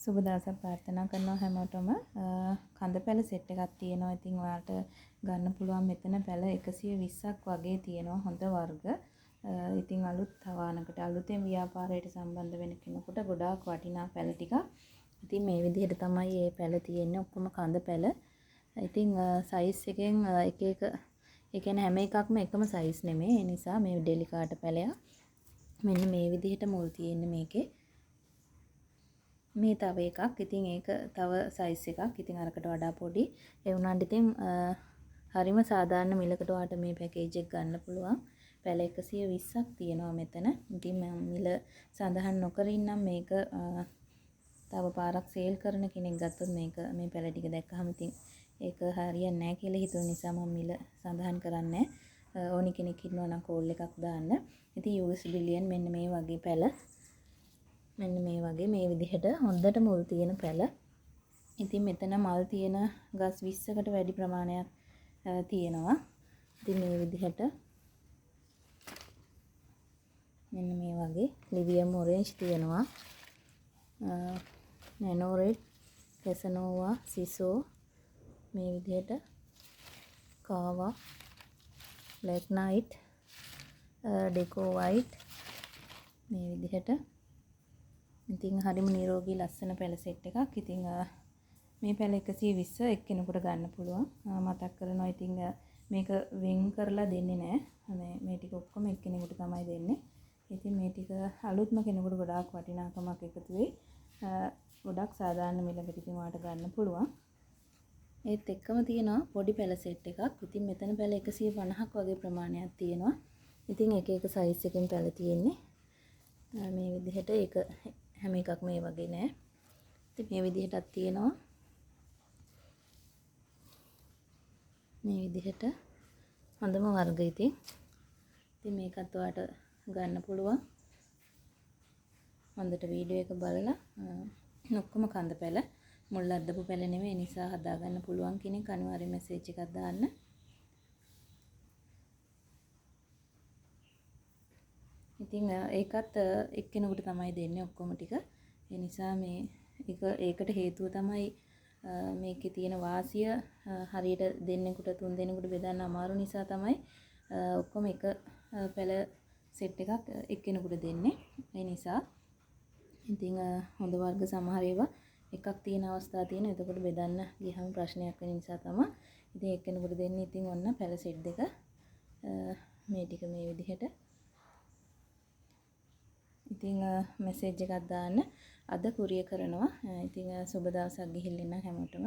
සුබ දවසක් ප්‍රාර්ථනා කරනවා හැමෝටම. කඳ පැල සෙට් එකක් තියෙනවා. ඉතින් ඔයාලට ගන්න පුළුවන් මෙතන පැල 120ක් වගේ තියෙනවා හොඳ වර්ග. ඉතින් අලුත් තවානකට අලුතෙන් ව්‍යාපාරයට සම්බන්ධ වෙන කෙනෙකුට ගොඩාක් වටිනා පැල ටිකක්. ඉතින් මේ විදිහට තමයි මේ පැල තියෙන්නේ. ඔක්කොම කඳ පැල. ඉතින් සයිස් එකෙන් එක එක ඒ කියන්නේ හැම එකක්ම එකම සයිස් නෙමෙයි. ඒ නිසා මේ ඩෙලිකාට පැලයක්. මෙන්න මේ විදිහට මුල් තියෙන්නේ මේකේ. මේ තව එකක්. ඉතින් ඒක තව සයිස් එකක්. ඉතින් අරකට වඩා පොඩි. ඒ වුණාට ඉතින් හරිම සාධාරණ මිලකට ඔයාලට මේ පැකේජ් එක ගන්න පුළුවන්. පැල 120ක් තියෙනවා මෙතන. ඉතින් මම මිල සඳහන් නොකර ඉන්නම් මේක තව පාරක් සේල් කරන කෙනෙක් ගත්තොත් මේක මේ පැල ටික දැක්කහම ඉතින් ඒක හරියන්නේ නැහැ කියලා හිතුව නිසා මම මිල සඳහන් කරන්නේ ඕනි කෙනෙක් ඉන්නවා නම් කෝල් එකක් දාන්න. ඉතින් US බිලියන් මෙන්න මේ වගේ පැල මෙන්න මේ වගේ මේ විදිහට හොඳට මුල් තියෙන පැල. ඉතින් මෙතන මල් තියෙන ගස් 20කට වැඩි ප්‍රමාණයක් තියෙනවා. ඉතින් මේ විදිහට මෙන්න මේ වගේ ලිවියම් ඔරෙන්ජ් තියෙනවා. නැනෝ රෙඩ්, කැසනෝවා, සිසෝ මේ විදිහට කාවා, බ්ලැක් නයිට්, ඩෙකෝ වයිට් මේ විදිහට. ඉතින් හරිම නිරෝගී ලස්සන පැල සෙට් එකක්. ඉතින් මේ පැල 120 එක්කෙනෙකුට ගන්න පුළුවන්. මතක් කරනවා ඉතින් මේක වෙන් කරලා දෙන්නේ නැහැ. මේ ටික ඔක්කොම එක්කෙනෙකුට තමයි දෙන්නේ. ඉතින් මේ ටික අලුත්ම කෙනෙකුට ගොඩාක් වටිනාකමක් එකතු වෙයි. ගොඩක් සාධාරණ මිලකට ඉතින් ඔයාලට ගන්න පුළුවන්. ඒත් එක්කම තියෙනවා පොඩි පැල සෙට් එකක්. ඉතින් මෙතන පැල 150ක් වගේ ප්‍රමාණයක් තියෙනවා. ඉතින් එක එක සයිස් එකෙන් පැල තියෙන්නේ. මේ විදිහට ඒක හැම එකක්ම මේ වගේ නෑ. ඉතින් මේ විදිහටත් තියෙනවා. මේ විදිහට හොඳම වර්ග ඉතින්. ඉතින් මේකත් ඔයාලට ගන්න පුළුවන්. හොඳට වීඩියෝ එක බලලා ඔක්කොම කඳ පැල මුල් අද්දපු පැල නෙමෙයි. ඒ නිසා හදා ගන්න පුළුවන් කෙනෙක් අනිවාර්යයෙන් මැසේජ් එකක් දාන්න. ඉතින් ඒකත් එක්කෙනෙකුට තමයි දෙන්නේ ඔක්කොම ටික. ඒ නිසා මේ ඒකට හේතුව තමයි මේකේ තියෙන වාසිය හරියට දෙන්නෙකුට තුන් දෙනෙකුට බෙදන්න අමාරු නිසා තමයි ඔක්කොම එක පැල සෙට් එකක් එක්කෙනෙකුට දෙන්නේ. ඒ නිසා ඉතින් හොඳ වර්ග සමහර ඒවා එකක් තියෙන අවස්ථා තියෙනවා. එතකොට බෙදන්න ගියහම ප්‍රශ්නයක් වෙන නිසා තමයි ඉතින් එක්කෙනෙකුට දෙන්නේ. ඉතින් ඔන්න පැල සෙට් දෙක මේ ටික මේ විදිහට. ඉතින් මැසේජ් එකක් දාන්න අද කුරිය කරනවා. ඉතින් සුබ දවසක් ගිහිල්ලා ඉන්න හැමෝටම